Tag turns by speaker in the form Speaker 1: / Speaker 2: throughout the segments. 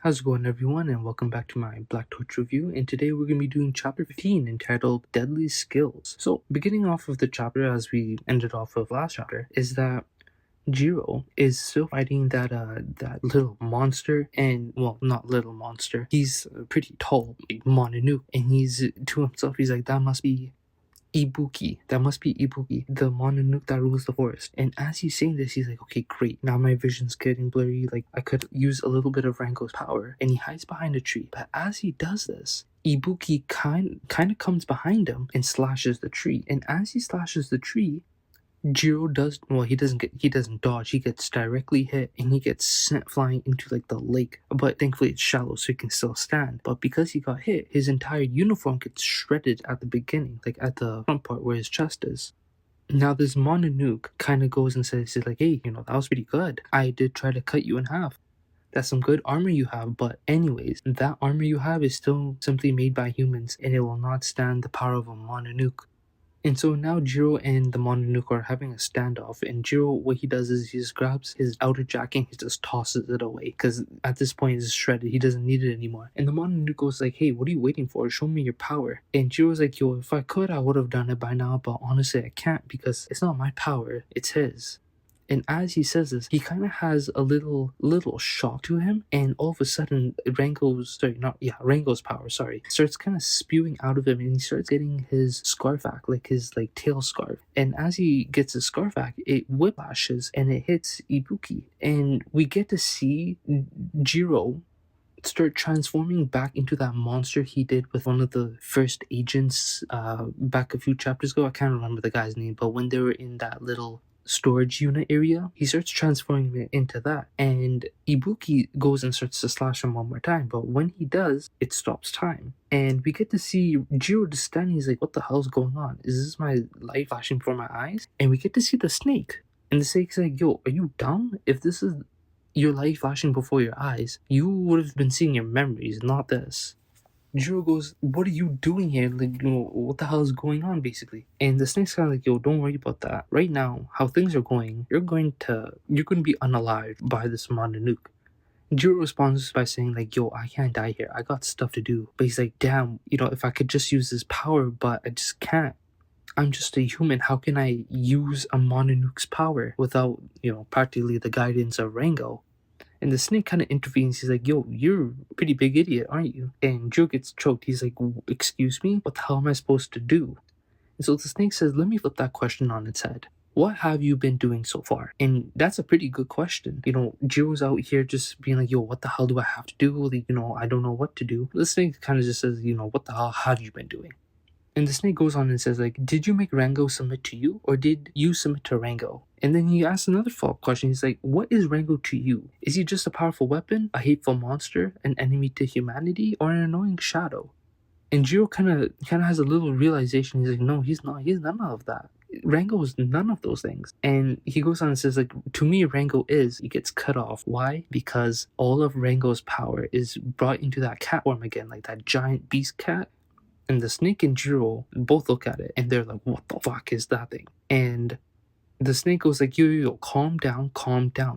Speaker 1: How's it going, everyone, and welcome back to my Black Torch review. And today we're going to be doing chapter 15 entitled Deadly Skills. So, beginning off of the chapter as we ended off of last chapter, is that Jiro is still fighting that little monster, and well, not little monster. He's pretty tall, like Mononoke, and he's to himself. He's like, that must be Ibuki. That must be Ibuki, the Mononoke that rules the forest. And as he's saying this, he's like, okay, great. Now my vision's getting blurry. Like, I could use a little bit of Rango's power. And he hides behind a tree. But as he does this, Ibuki kind of comes behind him and slashes the tree. And as he slashes the tree, Jiro he doesn't dodge, he gets directly hit and he gets sent flying into like the lake. But thankfully it's shallow so he can still stand. But because he got hit, his entire uniform gets shredded at the beginning, like at the front part where his chest is. Now this Mononoke kind of goes and says, he's like, hey, that was pretty good. I did try to cut you in half. That's some good armor you have, but anyways, that armor you have is still simply made by humans and it will not stand the power of a Mononoke. And so now Jiro and the Mononoke are having a standoff, and Jiro, what he does is he just grabs his outer jacket and he just tosses it away, because at this point it's shredded, he doesn't need it anymore. And the Mononoke goes like, hey, what are you waiting for? Show me your power. And Jiro's like, yo, if I could, I would have done it by now, but honestly I can't because it's not my power, it's his. And as he says this, he kind of has a little shock to him, and all of a sudden, Rango's power, starts kind of spewing out of him, and he starts getting his scarf back, like his tail scarf. And as he gets his scarf back, it whiplashes and it hits Ibuki, and we get to see Jiro start transforming back into that monster he did with one of the first agents back a few chapters ago. I can't remember the guy's name, but when they were in that little storage unit area, he starts transforming it into that, and Ibuki goes and starts to slash him one more time, but when he does, it stops time. And we get to see Jiro just standing. He's like, what the hell's going on? Is this my light flashing before my eyes? And we get to see the snake, and the snake's like, yo, are you dumb? If this is your light flashing before your eyes, you would have been seeing your memories, not this. Jiro goes, what are you doing here? Like, what the hell is going on, basically? And the snake's kind of like, yo, don't worry about that. Right now, how things are going, you're going to be unalived by this Mononoke. Jiro responds by saying, like, yo, I can't die here. I got stuff to do. But he's like, damn, if I could just use this power, but I just can't. I'm just a human. How can I use a Mononoke's power without, practically the guidance of Rango? And the snake kind of intervenes. He's like, yo, you're a pretty big idiot, aren't you? And Jiro gets choked. He's like, excuse me? What the hell am I supposed to do? And so the snake says, let me flip that question on its head. What have you been doing so far? And that's a pretty good question. Jiro's out here just being like, yo, what the hell do I have to do? Like, I don't know what to do. The snake kind of just says, what the hell have you been doing? And the snake goes on and says, like, did you make Rango submit to you, or did you submit to Rango? And then he asks another follow-up question. He's like, what is Rango to you? Is he just a powerful weapon, a hateful monster, an enemy to humanity, or an annoying shadow? And Jiro kind of has a little realization. He's like, no, he's not. He's none of that. Rango is none of those things. And he goes on and says, like, to me, Rango he gets cut off. Why? Because all of Rango's power is brought into that cat form again, like that giant beast cat. And the snake and Jiro both look at it and they're like, what the fuck is that thing? And the snake goes like, yo, calm down.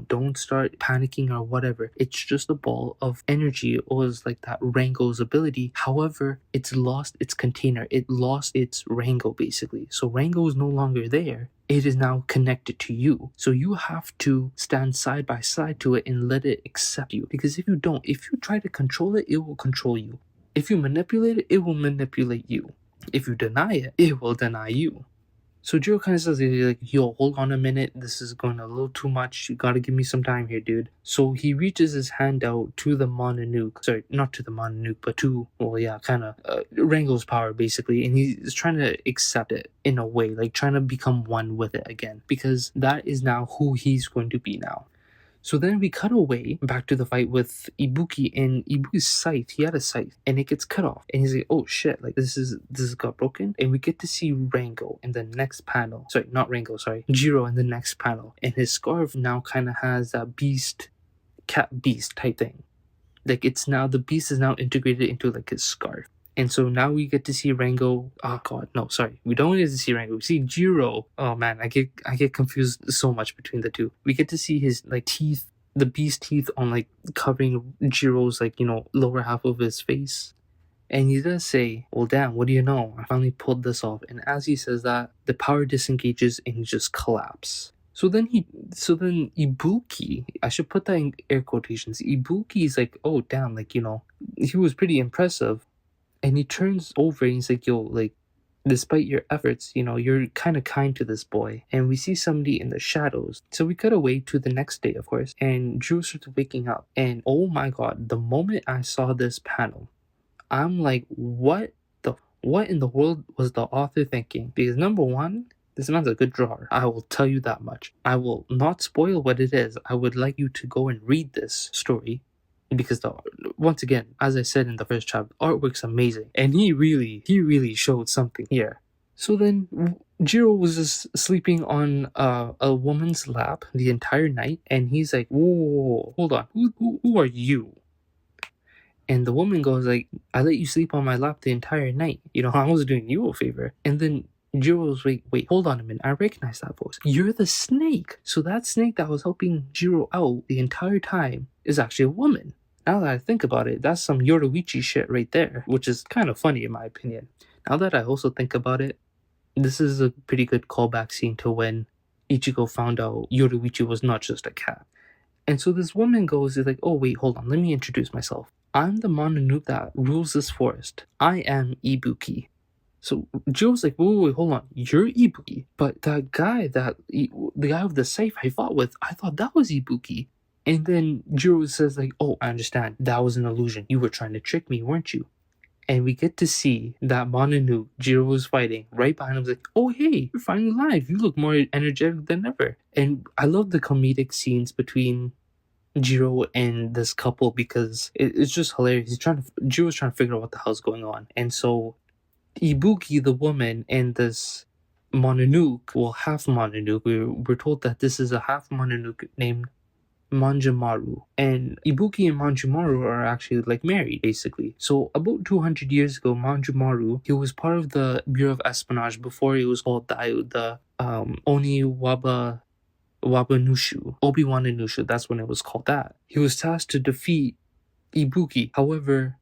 Speaker 1: Don't start panicking or whatever. It's just a ball of energy. It was like that Rango's ability. However, it's lost its container. It lost its Rango, basically. So Rango is no longer there. It is now connected to you. So you have to stand side by side to it and let it accept you. Because if you don't, if you try to control it, it will control you. If you manipulate it, it will manipulate you. If you deny it, it will deny you. So Jiro kind of says, like, yo, hold on a minute. This is going a little too much. You gotta give me some time here, dude. So he reaches his hand out to the Mononoke. Sorry, not to the Mononoke, but to, Rango's power, basically. And he's trying to accept it in a way, like trying to become one with it again. Because that is now who he's going to be now. So then we cut away back to the fight with Ibuki, and Ibuki's scythe, he had a scythe, and it gets cut off. And he's like, oh shit, like this got broken. And we get to see Rango in the next panel. Sorry, not Rango, Jiro in the next panel. And his scarf now kind of has that cat beast type thing. Like the beast is now integrated into like his scarf. And so now we get to see Rango. Oh god, no, sorry. We don't get to see Rango. We see Jiro. Oh man, I get confused so much between the two. We get to see his teeth the beast teeth on like covering Jiro's like, lower half of his face. And he does say, well, damn, what do you know? I finally pulled this off. And as he says that, the power disengages and he just collapses. So then Ibuki, I should put that in air quotations. Ibuki is like, oh, damn, like, he was pretty impressive. And he turns over and he's like, yo, like, despite your efforts, you're kind of kind to this boy. And we see somebody in the shadows. So we cut away to the next day, of course. And Drew starts waking up. And oh my god, the moment I saw this panel, I'm like, what in the world was the author thinking? Because number one, this man's a good drawer. I will tell you that much. I will not spoil what it is. I would like you to go and read this story. Because once again, as I said in the first chapter, artwork's amazing. And he really showed something here. So then Jiro was just sleeping on a woman's lap the entire night. And he's like, whoa, hold on. Who are you? And the woman goes like, I let you sleep on my lap the entire night. I was doing you a favor. And then Jiro's wait, hold on a minute. I recognize that voice. You're the snake. So that snake that was helping Jiro out the entire time is actually a woman. Now that I think about it, that's some Yoruichi shit right there, which is kind of funny in my opinion. Now that I also think about it, this is a pretty good callback scene to when Ichigo found out Yoruichi was not just a cat. And so this woman is like, oh wait, hold on, let me introduce myself. I'm the Mononoke that rules this forest. I am Ibuki. So Joe's like, wait, hold on, you're Ibuki. But the guy with the safe I fought with, I thought that was Ibuki. And then Jiro says like, oh, I understand. That was an illusion. You were trying to trick me, weren't you? And we get to see that Mononoke Jiro was fighting right behind him. Like, oh hey, you're finally alive. You look more energetic than ever. And I love the comedic scenes between Jiro and this couple because it's just hilarious. Jiro's trying to figure out what the hell's going on. And so Ibuki, the woman, and this Mononoke, well, half Mononoke, we're told that this is a half Mononoke named Manjimaru. And Ibuki and Manjimaru are actually like married, basically. So about 200 years ago, Manjimaru, he was part of the Bureau of Espionage before it was called the Oniwaba Wabanushu, Obi-Wan Nushu, that's when it was called that. He was tasked to defeat Ibuki. However,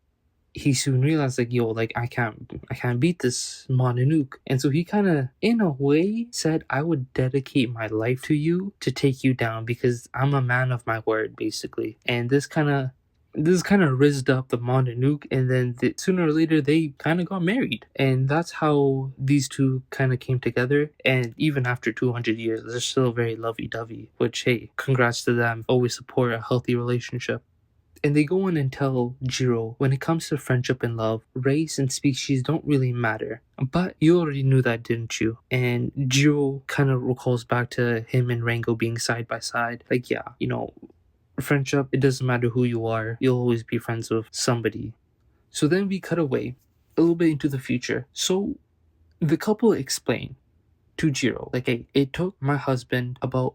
Speaker 1: he soon realized like, yo, like I can't beat this Mononoke. And so he kind of, in a way, said, I would dedicate my life to you to take you down because I'm a man of my word, basically. And this kind of rizzed up the Mononoke, and then sooner or later they kind of got married. And that's how these two kind of came together. And even after 200 years, they're still very lovey-dovey, which, hey, congrats to them. Always support a healthy relationship. And they go on and tell Jiro, when it comes to friendship and love, race and species don't really matter. But you already knew that, didn't you? And Jiro kind of recalls back to him and Rango being side by side. Like, yeah, friendship, it doesn't matter who you are, you'll always be friends with somebody. So then we cut away a little bit into the future. So the couple explain to Jiro, like, hey, it took my husband about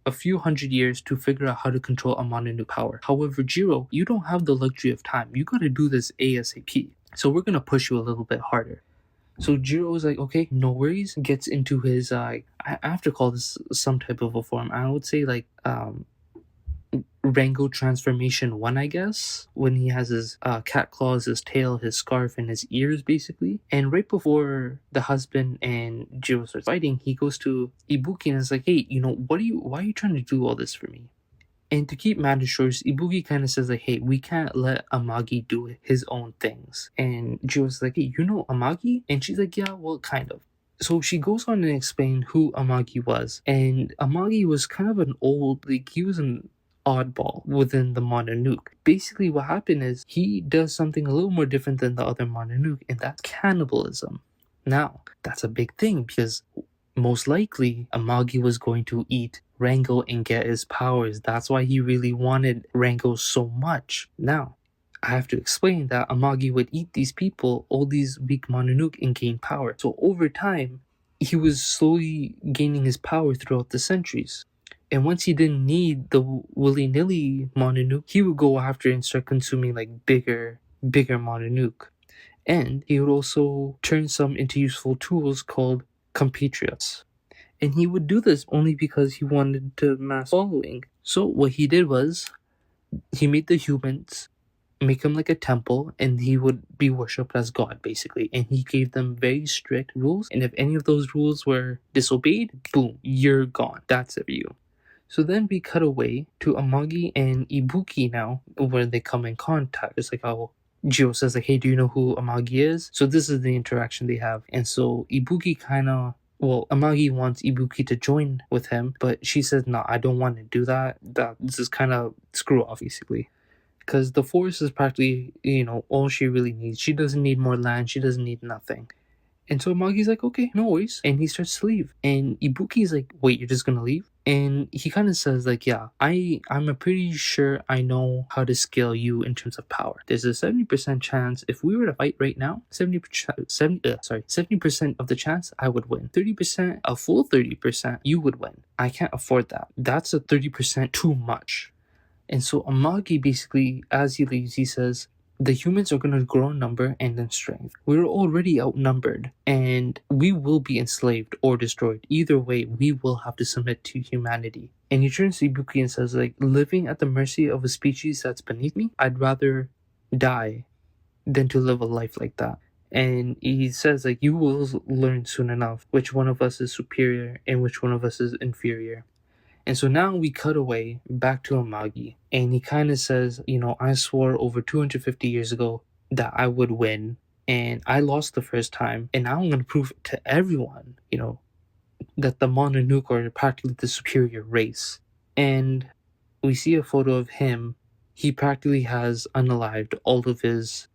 Speaker 1: a few hundred years to figure out how to control a Mononoke power. However, Jiro, you don't have the luxury of time. You gotta do this ASAP. So we're gonna push you a little bit harder. So Jiro is like, okay, no worries. Gets into his, I have to call this some type of a form. I would say like, Rango Transformation 1, I guess, when he has his cat claws, his tail, his scarf, and his ears, basically. And right before the husband and Jiro start fighting, he goes to Ibuki and is like, hey, why are you trying to do all this for me? And to keep matters short, Ibuki kind of says like, hey, we can't let Amagi do his own things. And Jiro's like, hey, you know Amagi? And she's like, yeah, well, kind of. So she goes on and explains who Amagi was. And Amagi was kind of he was an oddball within the Mononoke. Basically what happened is he does something a little more different than the other Mononoke, and that's cannibalism. Now, that's a big thing because most likely Amagi was going to eat Rango and get his powers. That's why he really wanted Rango so much. Now, I have to explain that Amagi would eat these people, all these weak Mononoke, and gain power. So over time, he was slowly gaining his power throughout the centuries. And once he didn't need the willy-nilly Mononoke, he would go after and start consuming like bigger Mononoke. And he would also turn some into useful tools called compatriots. And he would do this only because he wanted to mass following. So what he did was, he made the humans make him like a temple, and he would be worshipped as God, basically. And he gave them very strict rules, and if any of those rules were disobeyed, boom, you're gone. That's it for you. So then we cut away to Amagi and Ibuki now, where they come in contact. It's like how Jiro says, like, hey, do you know who Amagi is? So this is the interaction they have. And so Ibuki Amagi wants Ibuki to join with him, but she says, no, I don't want to do that. This is kind of screw off, basically. Because the forest is practically, all she really needs. She doesn't need more land. She doesn't need nothing. And so Magi's like, okay, no worries. And he starts to leave. And Ibuki's like, wait, you're just gonna leave? And he kind of says, like, yeah, I'm pretty sure I know how to scale you in terms of power. There's a 70% chance if we were to fight right now, 70% of the chance I would win. 30%, a full 30%, you would win. I can't afford that. That's a 30% too much. And so Amagi basically, as he leaves, he says, the humans are going to grow in number and in strength. We're already outnumbered, and we will be enslaved or destroyed. Either way, we will have to submit to humanity. And he turns to Ibuki and says, like, living at the mercy of a species that's beneath me, I'd rather die than to live a life like that. And he says, like, you will learn soon enough which one of us is superior and which one of us is inferior. And so now we cut away back to Amagi, and he kind of says, I swore over 250 years ago that I would win, and I lost the first time, and now I'm going to prove to everyone, that the Mononoke are practically the superior race. And we see a photo of him. He practically has unalived all of his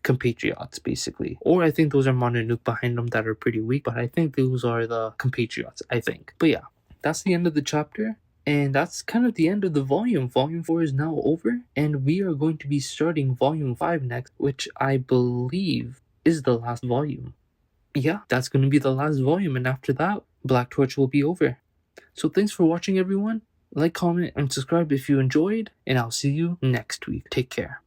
Speaker 1: compatriots, basically. Or I think those are Mononoke behind him that are pretty weak, but I think those are the compatriots, I think. But yeah. That's the end of the chapter, and that's kind of the end of the volume. Volume 4 is now over, and we are going to be starting Volume 5 next, which I believe is the last volume. Yeah, that's going to be the last volume, and after that, Black Torch will be over. So thanks for watching, everyone. Like, comment, and subscribe if you enjoyed, and I'll see you next week. Take care.